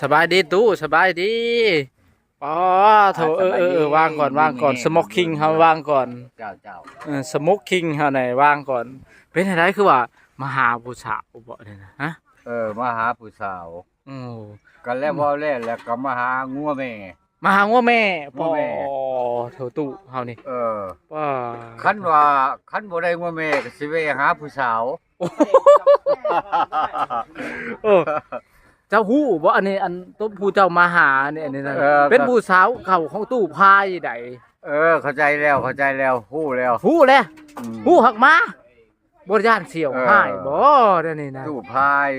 สบายดีตู้สบายดีอ๋อโถวางก่อนสโมกคิงเฮาวางก่อนเจ้าสโมกคิงเฮาไหนวางก่อนเป็นอะไรคือว่ามาหาผู้สาวบ่เนี่ยนะฮะมาหาผู้สาวโอ้ก็แล้วบ่แล้วก็มาหางัวแม่มาหางัวแม่งัวแม่โถตู้เฮานี่ว่าคันบ่ได้งัวแม่ก็สิไปหาผู้สาวโอ้เจ้าฮู้บ่อันนี้อันต้นผู้เจ้ามาหาเนี่ยอันนี้นะเป็นผู้สาวเข้าของตู้พายใดเข้าใจแล้วฮู้แล้ว ฮู้แล้วฮู้หักมาบ่ย่านเสี่ยวหายบ่เดี๋ยวนี้นะตู้พาย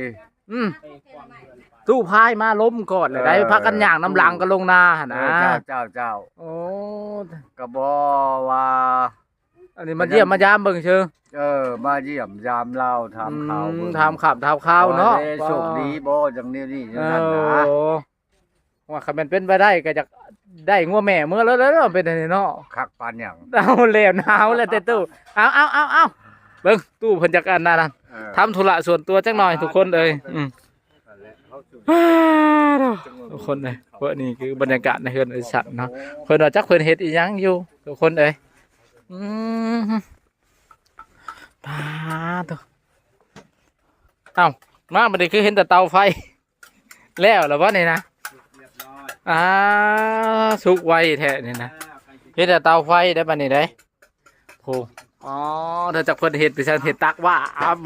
ตู้พายมาล้มก่อนเลยได้พักกันย่างน้ำหลังก็ลงนาหั่นนะเจ้าโอ้ก็บ่ว่าอันนี้มาเยี่ยมมายามเบิ่งเชิงมาเยี่ยมยามเราถามข่าวถามข่าวเนาะโชคดีบ่จังนี้จังนั้นนะว่าคันมันเป็นไปได้ก็จะได้งัวแม่เมื่อแล้วเป็นอันนี้เนาะคักปานหยังเอาแล้วหนาวแล้วแต่ตู้เอาเบิ่งตู้เพิ่นจักอันนั้นทำธุระส่วนตัวจักหน่อยทุกคนเอ้ยทุกคนเอ้ยเพราะนี่คือบรรยากาศในเฮือนไอ้สัตว์เนาะเพิ่นว่าจักเพิ่นเฮ็ดอีหยังอยู่ทุกคนเอ้ยตัวเอ้ามาบัดนี้คือเห็นแต่เตาไฟแล้วเหรอวะนี่นะสุกไวแท้นี่นะเห็นแต่เตาไฟได้บัดนี้ได้โหเธอจากเพิ่นเห็ดไปซั่นเห็ดตักว่า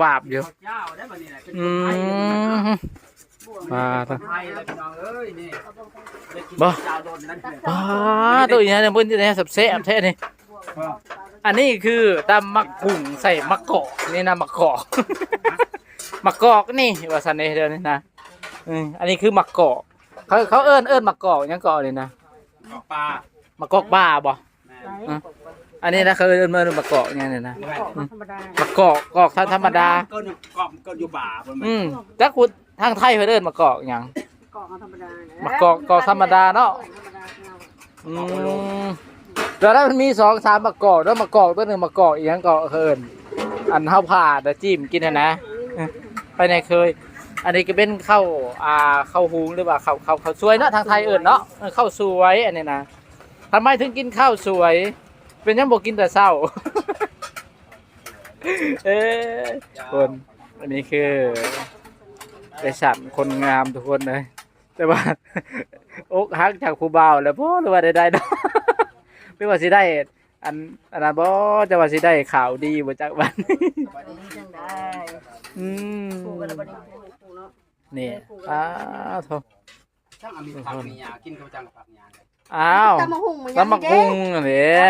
บาบอยู่บ่ตัวนี้เนี่ยเพิ่นจะได้แซ่บแท้นี่อันนี้คือตำมักกุ้งใส่มะกอกนี่นะมะกอกมะกอกนี่ว่าซั่นนี่เด้อนี่นะอันนี้คือมะกอกเขาเอิ้นมะกอกหยังกอกนี่นะมะกอกป่าบ่อันนี้นะเขาเอิ้นมะกอกเนี่ยนะมะกอกธรรมดาก็อยู่ป่าจักคุณทางไทยเพิ่นเอิ้นมะกอกหยังมะกอกธรรมดาเนาะแล้วมันมี2-3มะกอกแล้วมะกอกตัวนึงมะกอกอีหยังก็เอิ้นอันเฮาผ่าแต่จิ้มกินนะไปไหนเคยอันนี้ก็เป็นข้าวหุงหรือว่าข้าวสวยเนาะทางไทยเอิ้นเนาะข้าวสวยอันนี้นะทำไมถึงกินข้าวสวยเป็นยังบอกกินแต่เช้าคนอันนี้คือไอ้สัตว์คนงามทุกคนเลยแต่ว่าอกหักจากผู้บ่าวแล้วพ่อหรือว่าได้เนาะไม่ว่าสิได้อันนั้นบ่จะว่าสิได้ข่าวดีบ่จากวันนี่โธ่ช่างมีผักมีหญ้ากินกับจังผักหญ้าอ้าวตำบักหุ่งนี่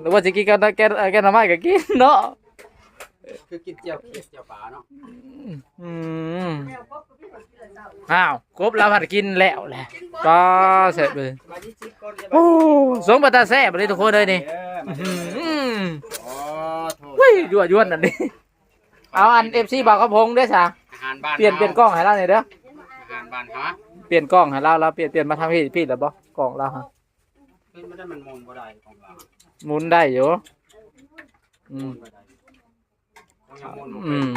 หรือว่าจะกินกันแกน้ำไม้ก็กินเนาะคือกินเจียวปลาเนาะอ้าวกบเราผัดกินแล้วแหละก็เสร็จเลยโอ้สมบัติแซ่บเลยทุกคนเลยนี่วิ่งยั่วนั่นดิเอาอันFCบ่าวกระพงด้วยจ้ะเปลี่ยนกล้องให้เราหน่อยเด้ออาหารบ้านฮะเปลี่ยนกล้องให้เราเปลี่ยนมาทำพี่แล้วบ่กล้องเราฮะไม่ได้มันมุนบ่ได้ของเรามุนได้อยู่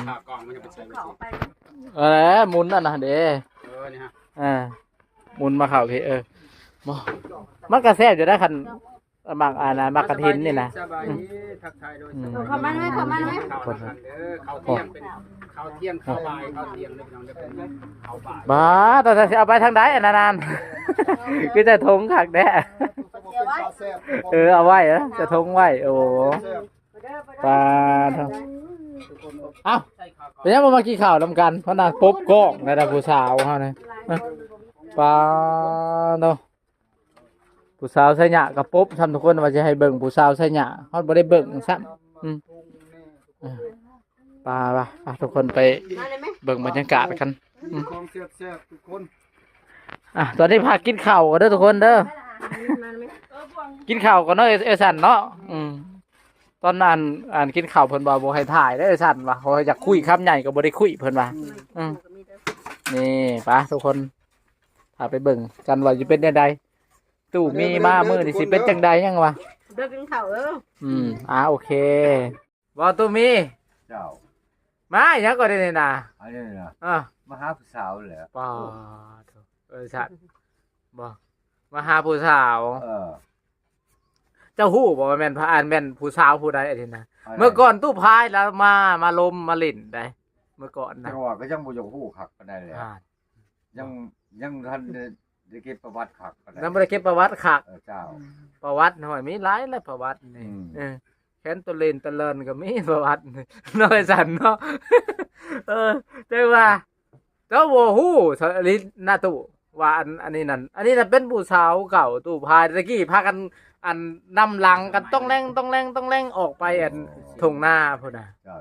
ขากล้องมันจะไปใช้หมุนนั่นน่ะเด้นี่ฮะหมุนมาเข้าพี่บ่มันก็แซ่บอยู่ได้คันมักมักกระถินนี่นะเข้ามาไหมเขาเที่ยงเป็นเขาเที่ยงเขาบ่ายเขาเที่ยงเลยน้องจะเป็นเขาบ่ายบ้าแต่จะเอาไปทางใดนานๆคือจะทงขักแน่เอาไว้จะทงไว้โอ้ปลาเอ้าเดี๋ยวมากินข้าวนำกันเพราะนางปุ๊บก้องในดาผู้สาวเขาเนี่ยปลาเนาะผู้สาวใส่หยากับปุ๊บทำทุกคนว่าจะให้เบิ่งผู้สาวใส่หยาเขาไม่ได้เบิ่งซ้ำปลาทุกคนไปเบิ่งบรรยากาศกันตอนนี้พากินข้าวกันเด้อทุกคนเด้อกินข้าวกันเนาะเอสันเนาะตอนนั้นกินข้าวเพิ่นบ่ให้ถ่ายได้เอสันว่ะเขาอยากคุยคำใหญ่ก็บ่ได้คุยเพิ่นว่านี่ปะทุกคนพาไปเบิ่งกันว่าจะเป็นยังไงตู้มีมามือนี่สิเป็นจังใดยังวะเดินกินข้าวโอเคว่าตู้มี มาอีหยังก็ได้นี่นะ อันนี้นะ มา หาผู้สาวแหละ ป้าชัดบ่มาหาผู้สาว เจ้าฮู้บ่ว่าแม่นพระอานแม่นผู้สาวผู้ใดอันนี้นะเมื่อก่อนตู้พายแล้วมาลมมาเล่นได้เมื่อก่อนนะ จังหวะก็ยังบ่ยกฮู้คักปานใดแหละ อ่า ยังทันได้เก็บประวัติคักปานใด แล้วบ่ได้เก็บประวัติคัก เจ้า ประวัติหน่อยมีหลายแล้วประวัตินี่แค้นตัวเล่นตะเลินก็มีประวัติน้อยสั่นเนาะแต่ว่าเจ้าบ่ฮู้สลิดหน้าตู้ว่าอันนี้นั่นอันนี้น่ะเป็นผู้สาวเก่าตู้พายตะกี้พากันอันนำหลังกันต้องแรงออกไปอันทุ่งนาพุ่นน่ะ เจ้า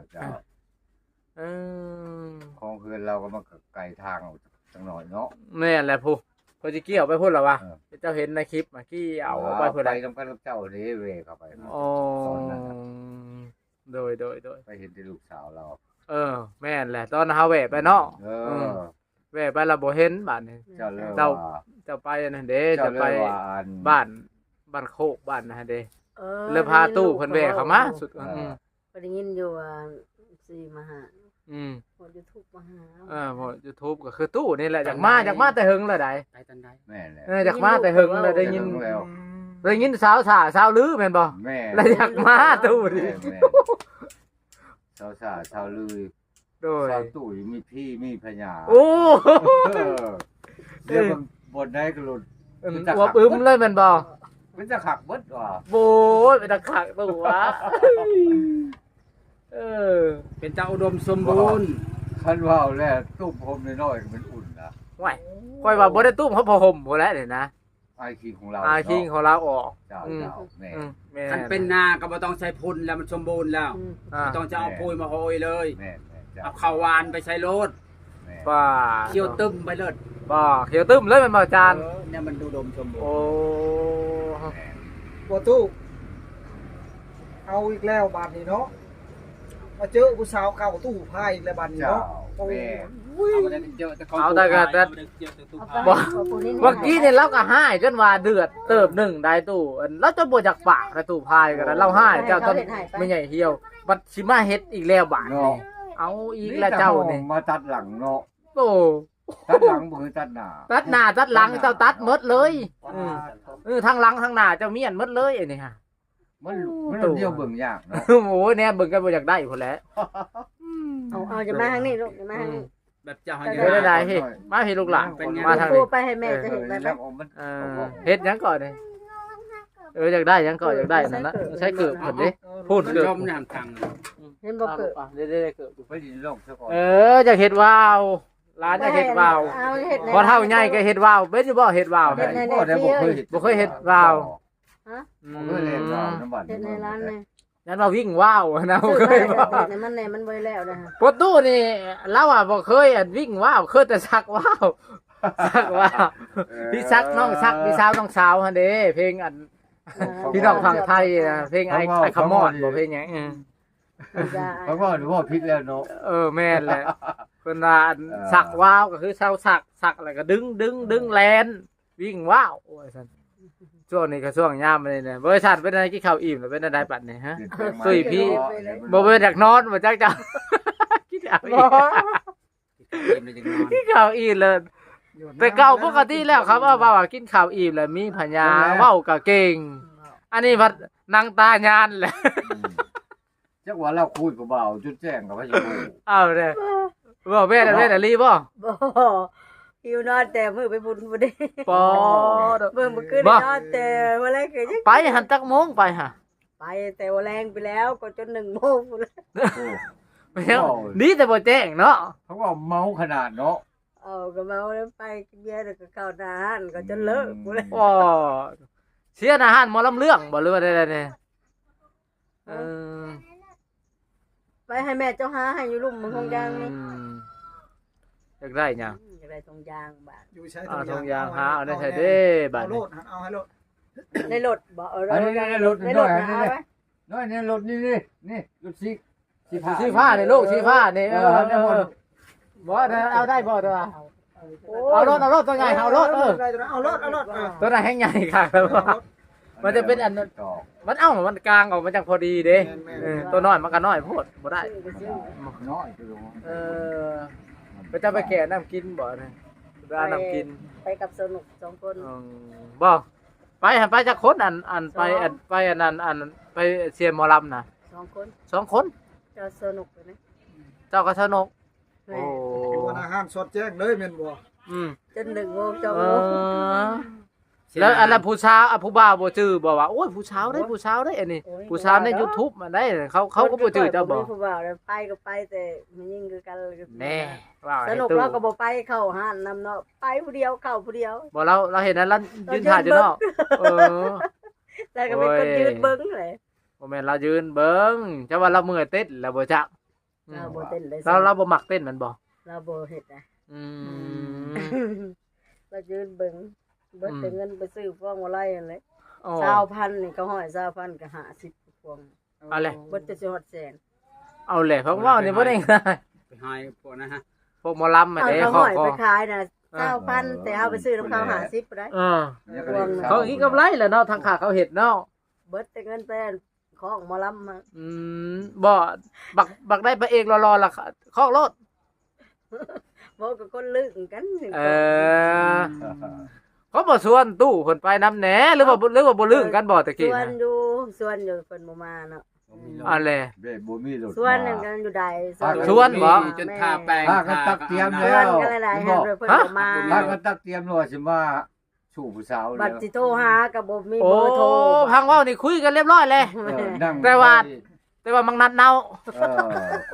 ของเพื่อนเราก็มาไกลทางจังหน่อยเนาะ แม่นแหละผู้เพิ่นสิเกี่ยวไปพุ่นล่ะวะเจ้าเห็นในคลิปเมื่อกี้เอาไปพุ่น ไป น่ะ นำกันกับเจ้าเด้เวเข้าไปเนาะ อ๋อโดย ไปเห็นแต่ลูกสาวเรา แม่นแหละตอนเฮาแวะไปเนาะ แวะไปและบ่เห็นบ้านนี้ เจ้าเลย เจ้า ว่า จะไปนั่นเด้ เจ้า จะ เล ไป ยว่าอัน บ้านโคกบ้านนะเด้เลยพาตู้เพิ่นแวะเข้ามาสุดก็ได้ยินอยู่ว่าสิมาหาพอ YouTube มาหาบ่ YouTube ก็คือตู้นี่แหละอยากมาแต่หึงแล้วได้ ไปตันใด แม่นแหละ อยากมาแต่หึงแล้วได้ยิน แล้ว ได้ยินสาวซ่าสาวลือแม่นบ่ แม่ แล้วอยากมาตู้ดิ แม่ชาวสาชาวลือ โดย ชาวตู้มีพี่มีพญา โอ้ เดี๋ยวมันบนได้ก็หลุด อวบอึมเลยแม่นบ่ มันจะขักเบิดว่ะ โอ้ยเป็นตะขักตู้วะเป็นเจ้าอุดมสมบูรณ์ คันว่าวแล้วตู้ผมน้อยๆก็มันอุ่นนะ ว้ายค่อยว่าบ่ได้ตุ้มเขาพอห่มบ่แล้วนี่นะ ไอคิงของเรา อาคิงของเราออก เจ้าแม่ แม่ คันเป็นนาก็บ่ต้องใช้พุ่นแล้วมันสมบูรณ์แล้วบ่ต้องจะเอาปุ๋ยมาโหยเลย แม่จ้า เอาข้าวหวานไปใช้โลด แม่ ป้า เคี่ยวตึมไปเลย ป้าเขียวตึ้มเลยแม่นบ่อาจารย์ เนี่ยมันอุดมสมบูร โอ้ ณ์ บ่ตู้เอาอีกแล้วบาดนี้เนาะมาเจอผู้สาวเก่าตู้พายอีกแล้วบาดนี้ เจ้า เนาะ แม่ เอาได้เจอแต่ของ เอาแต่ก็ เจอแต่ตู้ผ้า บ่เมื่อกี้เนี่ยเราก็ให้จนว่าเดือดเติบหนึ่งได้ตู้แล้วจะบ่จากปากกับตู้พายกันเราให้เจ้าต้นไม่ใหญ่เหี่ยวบัดสิมาเฮ็ดอีกแล้วบาดนี้เอาอีกแล้วเจ้านี่ มาตัดหลังเนาะ โอ้ ตัดหลังบ่คือตัดหน้า ตัดหน้าตัดหลังเจ้าตัดหมดเลยทั้งหลังทั้งหน้าเจ้าเมียนหมดเลยไอ้นี่ฮะ มันเดียวเบิ่งยากเนาะ โอ้ยเนี่ยเบิ่งกันบ่อยากได้พุ่นแหละ เอาจะมาทางนี้ลูกจะมาทางนี้ แบบเจ้าหัน เฮ็ดได้เฮ้ยมาพี่ลูกหลานมาทาง ปู นี้ ไปให้แม่จะเห็นไป แล้วมัน เฮ็ดหยังก่อนนี่อยากได้หยังก่อนอยากได้นั่นละใช้เกือบเพิ่นดิพูด มัน เกือบ ชมเนี่ยทาง เห็นบ่เกิด ได้เกือบ ไปดินลงซะก่อน อยากเฮ็ดวาวร้านอยากเฮ็ดวาว เอาเฮ็ด พอเท่าใหญ่ก็เฮ็ดวาวเป็นอยู่บ่เฮ็ดวาว บ่ได้บ่เคยเฮ็ด บ่เคยเฮ็ดวาว บ่เคยเฮ็ดวาวน้ำบัด เฮ็ดในร้านเลย ยันว่าวิ่งวาวนะบ่เคยบ่ ในมันในมันบ่แล้วนะฮะ ปตูนี่เราอ่ะบ่เคยวิ่งวาวเคยแต่ซักวาวซักวาวพี่ซักน้องซักพี่สาวน้องสาวหั่นเด้เพลงอันพี่น้องฝั่งไทยนะเพลงไอ้คำมอดบ่เพลงหยัง เพราะว่าหนูว่าผิดแล้วเนาะ แม่นแหละเพิ่นว่าสักว้าวก็คือเซาสักแล้วก็ดึงแลนวิ่งว้าวโอ้ยซั่นช่วงนี้ก็ช่วงยามนี่เนี่ยบริษัทเป็นอะไรกินข้าวอิ่มหรือเป็นอะไรปัดนี่ฮะตุ้ยพี่บ่เป็นอยากนอนบ่จักจ้ะกินข้าวอิ่ม เกมเลยจังนอน กินข้าวอิ่มเลยแต่เก่าปกติแล้วครับว่ากินข้าวอิ่มแล้วมีปัญญาเว้าก็เก่งอันนี้พัดนางตายานแหละ จักว่าเราคุยกับเบาจุดแจ้งกับว่าอยู่ เอาเด้อบ่แม่นลีบ่ บ่หิวนอนแต่มือไปบุญบ่ได้ ปอ เบิ่งบ่ขึ้นนอนแต่ว่าแรงก็ยัง ไปหันจักโมงไปหะ ไปแต่ว่าแรงไปแล้วก็จน1 โมงพุ่นแล้ว ดีแต่บ่แจ้งเนาะ เขาว่าเมาขนาดเนาะ เอาก็เมาแล้วไปกินเบียร์แล้วก็เข้าร้านก็จนเลิกพุ่นแล้ว อ๋อเสียอาหารหมอลำเรื่องบ่หรือว่าใดๆเนี่ยอ ไปให้แม่เจ้าหาให้อยู่ลุ่มมึงคงยางนี่ อยากได้หยัง อยากได้ทงยางบาด อยู่ใช้ ทงยางหาเอาได้ใส่เด้บั เอา ด โล นี้ ดเอาให้โลด ในรถบ่เอา อันนี้ในรถ ใน นี่ ร ด้ว ถ ย นะเอาไว้ น้อยเนี่ยรถนี่รถซีผ้า สีฟ้านี่ลูกสีฟ้านี่บ่เอาได้บ่ตัวเอารถตัวใหญ่เอารถ เอาโลด ตัวนั้นแห้งใหญ่ค่ะแล้วบ่ มันจะเป็นอันนั้น จอก มันเอ้ามันกลางออกมาจากพอดีเด้ตัวน้อยมันก็น้อยโพดบ่ได้ น้อยคือ เออไปจะไปแก่น้ำกินบ่นะไปเอาน้ำกิน ไปกับสนุก2คน บ่ไปหันไปจากคนอันไปอันไปอันนั้นอันไปเสียหมอลำน่ะ 2คน 2 คน เจ้าสนุกนะ เจ้าก็สนุก แม่ โอ้ วันอาหารสดแจ้งเลยแม่นบ่ จน1 โมง2 เอ โมง อแล้วอันนั้นผู้สาวผู้บ่าวบ่จื้อบ่ว่าโอ้ยผู้สาวได้ผู้สาวได้อันนี้ผู้สาวใน YouTube มันได้เขาก็บ่จื้อเจ้าบ่ ผู้บ่าวไปก็ไปแต่มันยิ่งคือกัน แน่ว่า ส ให้ นุก ตู้ เราก็บ่ไปเข้าห้านนำเนาะไปผู้เดียวเข้าผู้เดียว บ่เราเห็นนั้นเรายืนถ่ายอยู่เนาะเออ แต่ก็เป็นคนยืนเบิ่งเลย บ่แม่นเรายืนเบิ่งจะว่าเราเมื่อยเต้นแล้วบ่จัก เราบ่เต้นเลย เราบ่มักเต้นมันบ่ เราบ่เฮ็ดนะ อืม เรายืนเบิ่งเบิดแต่เงินไปซื้อพวงมาลัยนั่นแหละ โอ้ 20,000นี่ก็ห้อย20,000ก็50พวง เอาเลย เบิดจะสิฮอดแสน เอาแหละเพราะว่านี่บ่ได้ง่าย ไปให้พวกนะฮะ พวกหมอลำมา เอา เด้ เขา ขอ ห้อย ขอ ไปขายน่ะ9,000แต่เอาไปซื้อน้ำเขา50บ่ได้ เออเขาอีกกำไรแหละเนาะทางขาเขาเฮ็ดเนาะ เบิดแต่เงินไปของหมอลำมา บ่บักได้ไปเองรอๆล่ะของรถ บ่ก็คนลึกกันนี่ เออเขาบ่ชวนตู้เพิ่นไปนำแหน่หรือว่าบ่ลืมกันบ่ตะกี้ ส่วน นะ อยู่ส่วนอยู่เพิ่นบ่มาเนาะ อันแหละ เบ้บ่มีรถ ส่วนนึงกันอยู่ใด ชวนบ่ จนทาแป้ง ถ้ากันตักเตรียม ส่ แล้ว วนกันหลายๆให้เพิ่นบ่มา ถ้ากันตักเตรียมแล้วสิมาสู่ผู้สาว บั แล้ ต ว รสิโทรหาก็บ่มี โอ้ เบอร์โทร พังเว้านี่คุยกันเรียบร้อยเลย นั่ง แต่ว่ามังนัดเนา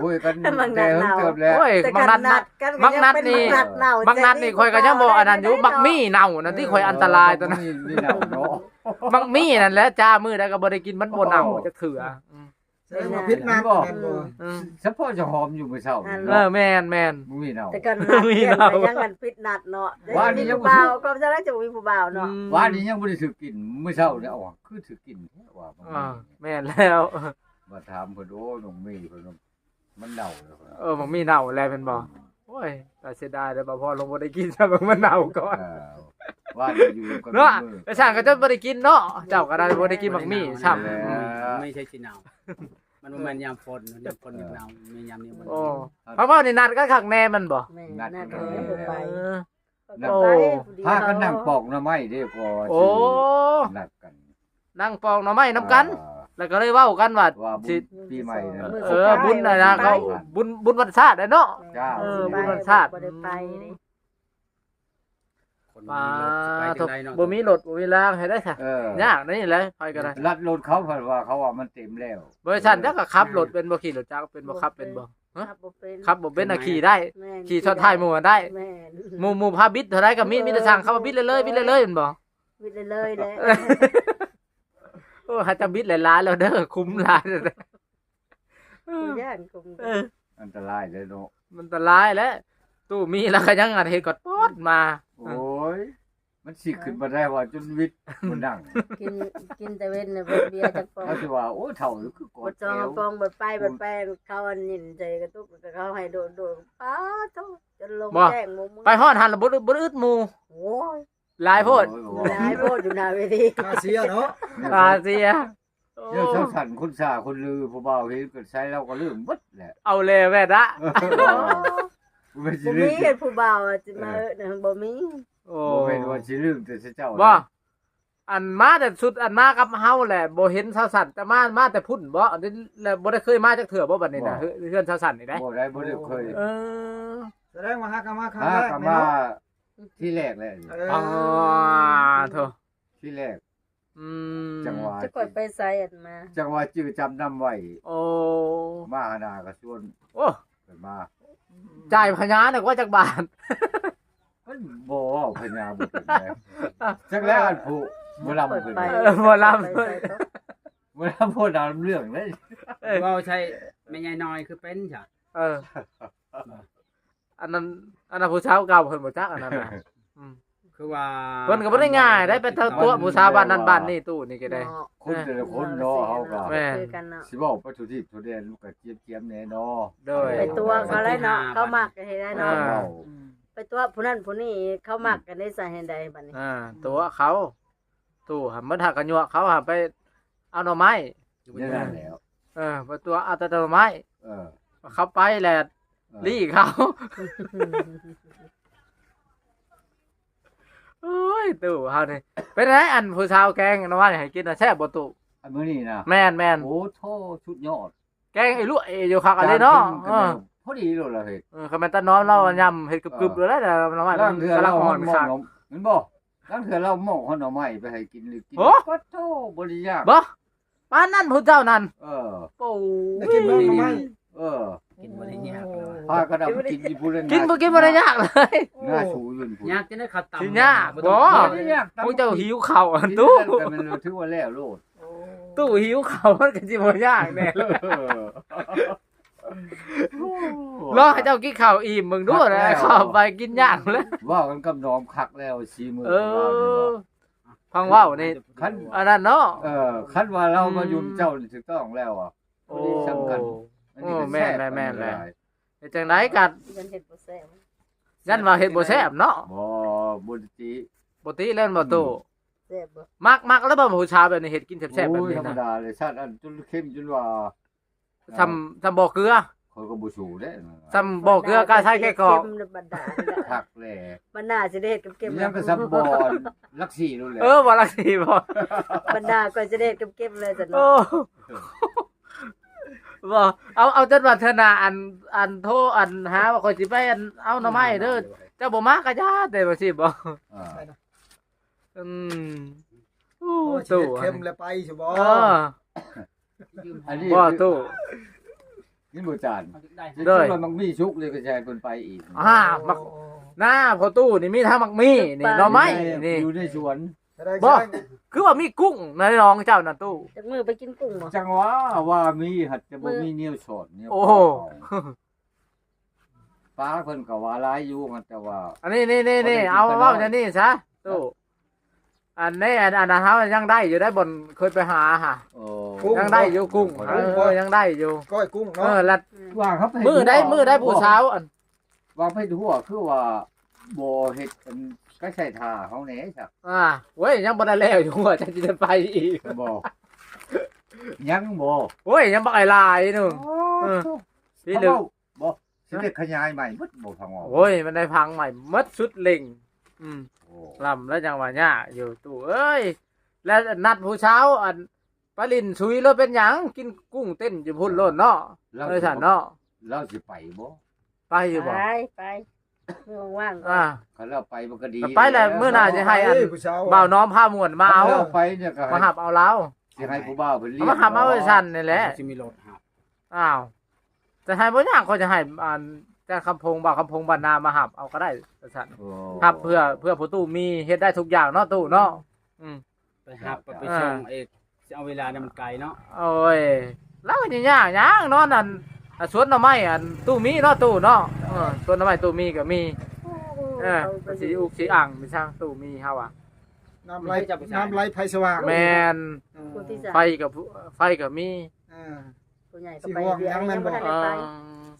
คุยกันแต่เฮิงเติบแล้ว โอ้ย แต่ มัง กั นั น ด นัดกัน มักนัดนี่ ก็ยังเป็นมักนัดเน่า บางนัดนี่ข่อยก็ยังบ่อันนั้นอยู่บักมี่เน่านั่นที่ข่อยอันตรายตัวนั้น มีหนาวเนาะ บักมี่นั่นแหละจ้ามื้อใดก็บ่ได้กินมันบ่เน่าจักเถื่อ แสดงว่าพิษนักแม่นบ่ อืม เฉพาะจะหอมอยู่มื้อเช้า แม่น บ่มีหนาว แต่กันนัด มี เปลี่ยน เรา ไปยังกันปิดนัดเนาะ ว่านี่ยังบ่ ผู้บ่าวก็จะได้จะมีผู้บ่าวเนาะ ว่านี่ยังบ่ได้ถือกินมื้อเช้าเนี่ยอ๋อคือถือกินว่า แม่นแล้ว มาถามเพิ่นโอ้น้องเมย์เพิ่นมันเน่าแล้ว บักมี่เน่าแล้วเป็นบ่โอ้ยแต่เสียดายแต่บ่พอลงบ่ได้กินซะบักมันเน่าก่อน ว่าอยู่กัน เนาะแต่ช่างก็จะบ่ได้กินเนาะเจ้าก็ได้บ่ได้กินบักมี่ซ้ํ ไม่ใช่สิหนาวมันบ่แม่นยามฝนยามฝนยามหนาวมียามนี้มัน โอ้เพราะว่านี่นัดกันคักแน่มันบ่ แม่นัดเลยบ่ไป นั่ง โอ้ พากันนั่งปอกหน่อไม้เด้พอ โอ้ นัดกัน นั่งปองหน่อไม้นํกัน แล้วก็เลยเว้ากันว่า ว่าบุ สิ ญปีใหม่นะ บุญนะเขาบุญวันชาติเนาะ จ้า บุญวันชาติ บ่ได้ไปนี่ คน มา ไป ถู จั ก งไดเนาะ บ่มีรถบ่มีรางให้ได้ค่ะ ยากนี่แหละไปก็ได้ ลัดรถเขาเพิ่นว่าเขาว่ามันเต็มแล้ว บริษัทจักก็ขับรถเป็นบ่ขี่รถจักรเป็นบ่ขับเป็นบ่ ครับบ่เป็น ขับบ่เป็นน่ะขี่ได้ แม่น ขี่ชนท้ายหมู่ได้ แม่น หมู่พาบิดเท่าใดก็มีแต่สั่งเข้ามาบิดเลยๆบิดเลยๆแม่นบ่ วิดเลยแหละ โอ้หาจะบิดหลายๆแล้วเด้อคุ้มหลายเด้อ ผู้ย่านคง อันตรายเลยเนาะ มันอันตรายแล้วตู้มีแล้วก็ยังอันเฮ็ดกดปอดมา โอ้ยมันสิขึ้นมาได้ว่าจนวิทย์มันดัง กินแต่เว้นน่ะเบิดเบียร์จักปอง เขาสิว่าโอ้เฒ่าคือก บ ด ดจอง แก้ว ปองบดไปบดแป้งเขาอันนินใจกระตุกเขาให้โดดป้าโตจนลงแจ้งมุม ไปฮอดหันแล้วบ่อึดหมู่ โอ้ย หลายโพด หลายโพดอยู่หน้าเวที อาเซียเนาะ อาเซีย เดี๋ยวสั่นคุณสาคนลือผู้บ่าวเห็นก็ใช้เราก็ลืมเบิดแหละ เอาเลยแม่ละ ไม่สิ บ่ ลื มี ม เฮ็ดผู้บ่าวจะมาบ่มี โอ้ บ่แม่นว่าสิลืมแต่เจ้า บ่อันมาแต่สุดอันมากับเฮาแหละบ่เห็นชาวสันแต่มาแต่พุ่นบ่อันนี้แล้วบ่ได้เคยมาจักเทื่อบ่บัดนี้นะเฮือนชาวสันนี่ได้ บ่ได้บ่ได้เคย เออ แสดงว่าฮักกันมาครั้ง หา แรก กัน แม่ มา เนาะ ที่แรกเลย อ๋อโธ่ ที่แรก อืม จังหวะ จะกดไปใส่อันมา จังหวะจื้อจำนำไว้ โอ้ มาหานาก็ชวน โอ้ ไปมา จ่ายพญาน่ะว่าจักบาท มันบ่เว้าพญาบ่เป็นแม่จักแล้วอันผู้บ่ลำ เปิด เพิ่น ไป บ่ลำ บ่ลำพูดตามเรื่องเลย เว้าใช่แม่ใหญ่น้อยคือเป็นจ้ะ เอออันนั้นผู้สาวเก่าเพิ่นบ่จักอันนั้นน่ะอืม คือว่า เพิ่นก็บ่ได้ง่ายได้ไปทั้งตัวผู้สาวบ้านนั้นบ้านนี้ตู้นี่ก็ได้ คนแต่ละคนเนาะเฮาก็ แม่ คือกันเนาะ สิเว้าไปทุกที่ทุกแดนลูกก็เจียมๆแน่เนาะ โดย ไปตัวเขาเลยเนาะเขามักกันให้ได้เนาะ อ่า ไปตัวผู้นั้นผู้นี้เขามักกันได้ใส่ให้ได้บัดนี้ ตัวเขา ตู้หามันหักกันยัวเขาหาไปเอาหน่อไม้ นี่นั่นแล้ว ประตูเอาแต่หน่อไม้ เออ เขาไปแหละลี่เขาโอ้ยตู้เฮานี่เป็นไงอันผู้สาวแกงหน่อไม้ให้กินน่ะแซ่บบ่ตู้ อันมื้อนี้นะ แม่น โอ้โทชุดยอด แกงไอ้ลวกอยู่คักอะไรเนาะ พอดีโลดละเฮ็ด คำเป็นตาน้อมเรายำเฮ็ดกรึบๆเลยแล้วแต่หน่อไม้ ร่างเถื่อ กำลั เรา งอ่อน หมอ คัก เห็นบ่ร่างเถื่อเราหมอกหน่อไม้ไปให้กินหรือกิน โอ้ ก็โทบ่ได้ยาก บ่ป้านนั่นผู้เจ้านั่น เออ โอ้ ได้กินเบิ่งหน่อไม้ เออ กินบ่ได้ยากเลย พากันเอาไปกินญี่ปุ่นเลย กินบ่กินบ่ได้ยากเลย หน้าชูยืนพุ่น ยากจะได้ข้าวตำ สิยากบ่ บ่ได้ยาก พวกเจ้าหิวข้าวอันตู้ แต่มันถือว่าแล้วโลด ตู้หิวข้าวมันก็สิบ่ยากแน่ รอให้เจ้ากินข้าวอิ่มมึงดูนะข้าวไปกินยากแล้ว ว่ากันกับน้อมคักแล้วสีมือ เออฟังว่าวนี่ คัน อันนั้นเนาะ คันว่าเรามายุ่มเจ้านี่ถูกต้องแล้วอ่ะ โอ้ สำคัญ โอ้แม่นเลยเฮ็ดจังไดกัด ยันเห็ดบ่แซ่บ ยันว่าเฮ็ดบ่แซ่บเนาะ บ่จิ ปกติเล่นบ่ตู้ แซ่บบ่ มักแล้วบ่ผู้ชายแบบนี้เฮ็ดกินแซ่บๆแบบ โอ้ย นี้ ธรรม นะ ดาเลยชาติอันจนเข้มจนว่า ทำบ่อเกลือ เขาก็บ่สู้เด้ ทำบ่อเกลือกาใช้แค่กรอก เค็มในบรรดา คักแล บรรดาสิได้เฮ็ดกับเก็บ ยังก็ซับบอนลักซี่นู่นแหละ บ่ลักสิบ่ บรรดาก็จะได้เฮ็ดกับเก็บเลยจ้ะ โอ้ เนาะ บ่เอาจนว่าเธอน่ะอันโทรอันหาว่าข่อยสิไปอันเอาหน่อไม้เด้อเจ้าบ่มาก็ย่าแต่ว่าสิบ่ อ่า อืมโอ้ โอ้ ตู้ เค็มแล้วไปสิบ่ เออ อันนี้ บ่ตู้ นี่บ่จาน ได้ เด้อ มันมีชุกเลยก็แชร์เพิ่นไปอีก มักหน้าพอตู้นี่มีทั้งมักมีนี่หน่อไม้นี่ อยู่ในสวน ได้ บ่ ใช่ คือว่ามีกุ้งในน้องเจ้าน่ะตู้ จากมือไปกินกุ้งบ่ จังว่ามีหัดจะบ่มีเนี่ยวสดเนี่ย โอ้ ป้าเพิ่นก็ว่าหลายอยู่หัดแต่ว่า อันนี้นี่เอาเว้าจังนี้ซะตู้อันนี้อันนั้นเฮายังได้อยู่ได้บนเคยไปหาหะ โอ้ ยังได้อยู่กุ้งยังได้อยู่ ก้อยกุ้ง เอ เนาะ อแล้ว ว่าเขาไป มือได้ผู้สาวอัน วางไปทั่วคือว่าบ่เฮ็ดเป็นก็ใช้ท่าเขาแหน่ครับ เว้ยยังบ่ได้แล้วอยู่ว่าจะไปอีก บ่ยังบ่ เว้ยยังบ่ไอ้ลายนึง พี่ เขา ลึก เว้าบ่สิได้ขยายใหม่หมดบ่พังออก โอ้ยมันได้พังใหม่หมดชุดเล็งอืม โอ้ ลำแล้วจังหวะเนี้ยอยู่ตู้เอ้ยแล้วนัดผู้เช้าอันปลาลินชุยแล้วเป็นหยังกินกุ้งเต้นอยู่พุ่นโลดเนาะเอ้ยท่านเนาะ เราสิไปบ่ ไปอยู่บ่ ไปมือว่างๆ คันเราไปมันก็ดี ไปแหละมื้อหน้าจะให้อัน ผู้สาว บ่าวน้อมผ้าม่วนมาเอา คันรไปเนี่ยก็ มาหับเอาเรา สิให้ผู้บ่าวเพิ่นเลี้ย เอามาหับเอาไว้สั่นนี่แหละ สิมีรถหับ อ้าวจะให้บ่ยากเขาจะให้อันจ้าคำพงบ่าวคำพงบรรณามาหับเอาก็ได้สั่น โอ้ ครับเพื่อผู้ตู้มีเฮ็ดได้ทุกอย่างเนาะตู้เนาะอืม ไปหับไปส่งเอกจะเอาเวลาเนี่ยมันไกลเนาะ โอ้ยแล้วก็สิยากหยังเนาะนั่นสวนหน่อไม้อันตู้มีเนาะตู้เนาะสวนหน่อไม้ตู้มีก็มีมันสิอุกสิอ่างมีช่างตู้มีเฮาอ่ะ น้ำไหลไผสว่าง แม่น ผู้ที่สาม ไฟก็มี อ่า ผู้ใหญ่ก็ไปเวียยังบ่ทันได้ไป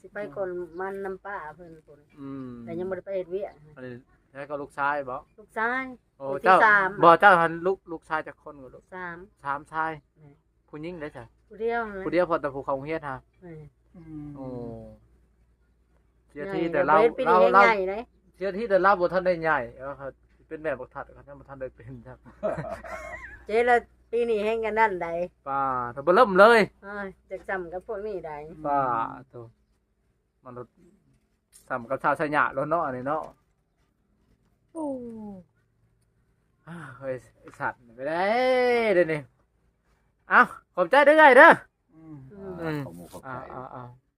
สิไปคนมันน้ำป้าเพิ่นพุ่น อืม แต่ยังบ่ได้ไปเฮ็ดเวีย อันนี้แล้วก็ลูกชายบ่ ลูกชาย โอ้ คนที่ เจ้า สาม บ่เจ้าหันลูกชายจักคนก็ลูก สาม 3ชายผู้หญิงได้จ้ะ ผู้เดียว ผู้เดียวพอแต่ผู้เขาเฮียนฮะ อืม โอ้เสียที่แต่เรา ปีนี้ใหญ่เลย เชื่อที่แต่เราบ่ทันได้ใหญ่ครับเป็นแบบบ่ทัดครับบ่ทันได้เป็นครับ เจ๊ละปีนี้แห่งกันนั่นใด ป้าถ้าบ่เริ่มเลย จักจำกับพวกนี้ได้ ป้าโตมันรถสำกับชาวชะยะแล้วเนาะอันนี้เนาะโอ้เฮ้ยไอ้สัตว์ไปได้เดี๋ยวนี้เอ้าขอบใจเด้อไงเด้อ อืม ขอบคุณขอบใจ เอา